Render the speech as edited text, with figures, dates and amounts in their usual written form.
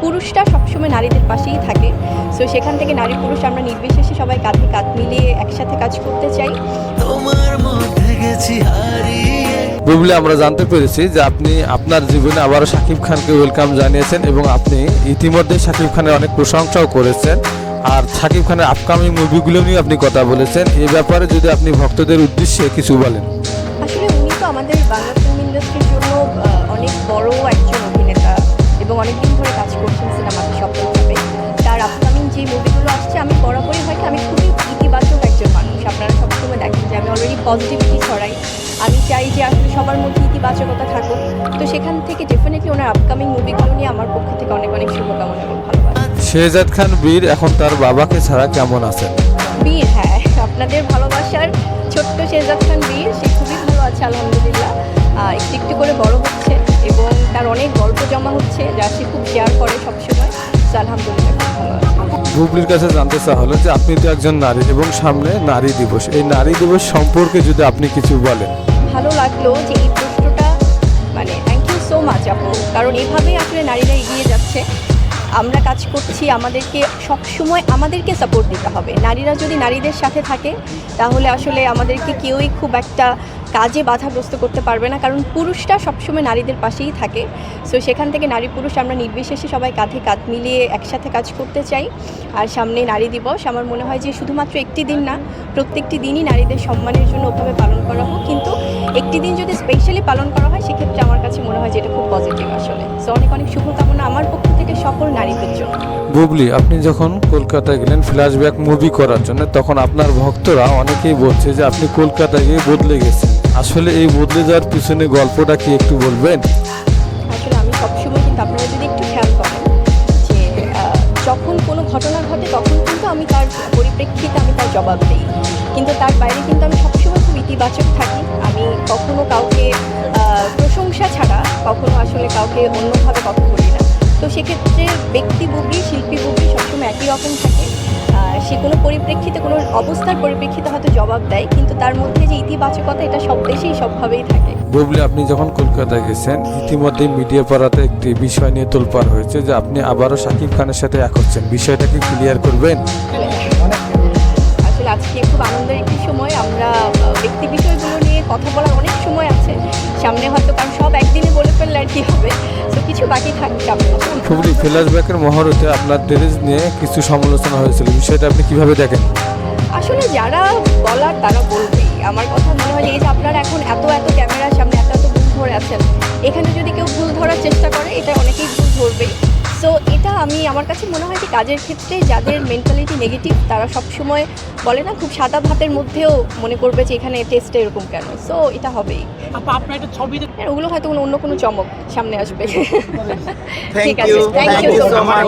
পুরুষটা সবসময় নারীদের পাশেই থাকে। সো সেখান থেকে নারী পুরুষ আমরা নির্বিশেষে সবাই কাঁধে কাঁধ মিলিয়ে একসাথে কাজ করতে চাই। বুবলি, আমরা জানতে পেরেছি যে আপনি আপনার জীবনে আবারও শাকিব খানকে ওয়েলকাম জানিয়েছেন এবং আপনি ইতিমধ্যে শাকিব খানের অনেক প্রশংসাও করেছেন। আর শাকিব খানের আপকামিং মুভিগুলো নিয়ে আপনি কথা বলেছেন। এই ব্যাপারে যদি আপনি ভক্তদের উদ্দেশ্যে কিছু বলেন। আসলে উনি তো আমাদের বাংলা ফিল্ম ইন্ডাস্ট্রির জন্য অনেক বড় একজন অভিনেতা এবং অনেকদিন ধরে কাজ করছেন সিনেমাতে সফলভাবে। তার আপকামিং যে মুভিগুলো আসছে, আমি বরাবরই হয় কি, আমি খুবই ইতিবাচক একজন মানুষ। আপনারা সবসময় দেখেন যে আমি অলরেডি পজিটিভিটি ছড়াই। আমি চাই যে আসলে সবার মধ্যে ইতিবাচকতা থাকুক। তো সেখান থেকে ডেফিনেটলি ওনার আপকামিং মুভিগুলো নিয়ে আমার পক্ষ থেকে অনেক অনেক শুভকামনা এবং ভালোবাসা। শেহজাদ খান বীর এখন তার বাবাকে ছাড়া কেমন আছেন? বীর, হ্যাঁ, আপনাদের ভালোবাসার ছোট্ট শেহজাদ খান বীর, সে খুবই ভালো আছে আলহামদুলিল্লাহ। একটু একটু করে বড় হচ্ছে এবং তার অনেক গল্প জমা হচ্ছে যা সে খুব শেয়ার করে সবসময়। তো আলহামদুলিল্লাহ খুব ভালো আছে। বুবলির কাছে জানতে চাওয়া হলো যে আপনি তো একজন নারী এবং সামনে নারী দিবস, এই নারী দিবস সম্পর্কে যদি আপনি কিছু বলেন। ভালো লাগলো যে এই প্রশ্নটা, মানে থ্যাংক ইউ সো মাচ আপু, কারণ এভাবেই আসলে নারীরা এগিয়ে যাচ্ছে। আমরা কাজ করছি, আমাদেরকে সবসময় আমাদেরকে সাপোর্ট দিতে হবে। নারীরা যদি নারীদের সাথে থাকে তাহলে আসলে আমাদেরকে কেউই খুব একটা কাজে বাধাগ্রস্ত করতে পারবে না, কারণ পুরুষটা সবসময় নারীদের পাশেই থাকে। সো সেখান থেকে নারী পুরুষ আমরা নির্বিশেষে সবাই কাঁধে কাঁধ মিলিয়ে একসাথে কাজ করতে চাই। আর সামনে নারী দিবস, আমার মনে হয় যে শুধুমাত্র একটি দিন না, প্রত্যেকটি দিনই নারীদের সম্মানের জন্য ওভাবে পালন করা হোক। কিন্তু একটি দিন যদি স্পেশালি পালন করা হয় সেক্ষেত্রে আমার কাছে মনে হয় যে এটা খুব পজিটিভ আসলে। সো অনেক অনেক শুভকামনা আমার পক্ষ থেকে সকল নারীদের জন্য। বুবলি, আপনি যখন কলকাতায় গেলেন ফ্ল্যাশব্যাক মুভি করার জন্য, তখন আপনার ভক্তরা অনেকেই বলছে যে আপনি কলকাতায় গিয়ে বদলে গেছেন। আসলে এই বদলে যাওয়ার পিছনে গল্পটা কি একটু বলবেন? আসলে আমি সবসময়, কিন্তু আপনারা যদি একটু খেয়াল করেন যে যখন কোনো ঘটনা ঘটে তখন কিন্তু আমি তার পরিপ্রেক্ষিতে আমি তার জবাব দিই, কিন্তু তার বাইরে কিন্তু আমি সবসময় খুব ইতিবাচক থাকি। আমি কখনো কাউকে প্রশংসা ছাড়া কখনো আসলে কাউকে অন্যভাবে কথা বলি না। তো সেক্ষেত্রে ব্যক্তি বুবলি, শিল্পী বুবলি সবসময় একই রকম থাকে। সে কোনো পরিপ্রেক্ষিতে, কোনো অবস্থার পরিপ্রেক্ষিতে হয়তো জবাব দেয়, কিন্তু তার মধ্যে যে ইতিবাচকতা, এটা সব দেশেই সবভাবেই থাকে। বুবলি, আপনি যখন কলকাতায় গেছেন, ইতিমধ্যে মিডিয়া পাড়াতে একটি বিষয় নিয়ে তোলপাড় হয়েছে যে আপনি আবারও শাকিব খানের সাথে এক হচ্ছেন। বিষয়টা কি ক্লিয়ার করবেন? আসলে আজকে খুব আনন্দের একটি সময়। আমরা ব্যক্তি বিষয়গুলো নিয়ে কথা বলার অনেক সময় আছে সামনে হয়তো, কারণ সব একদিনে বলে ফেললে আর কি হবে। তো কিছু বাকি থাকবে সামনে। বুবলি, ফ্ল্যাশব্যাকের মহরতে আপনার ড্রেস নিয়ে কিছু সমালোচনা হয়েছিল, বিষয়টা আপনি কিভাবে দেখেন? আসলে যারা বলার তারা বলবেই। আমার কথা মনে হয় যে এই যে আপনারা এখন এত এত ক্যামেরার সামনে এত এত ভুল ধরে আছেন, এখানে যদি কেউ ভুল ধরার চেষ্টা করে এটা অনেকেই ভুল ধরবেই। সো এটা আমার কাছে মনে হয় যে কাজের ক্ষেত্রে যাদের মেন্টালিটি নেগেটিভ তারা সবসময় বলে না, খুব সাদা ভাতের মধ্যেও মনে করবে যে এখানে টেস্টটা এরকম কেন। সো এটা হবেই। ওগুলো হয়তো অন্য কোনো চমক সামনে আসবে। ঠিক আছে, থ্যাংক ইউ সো মাচ।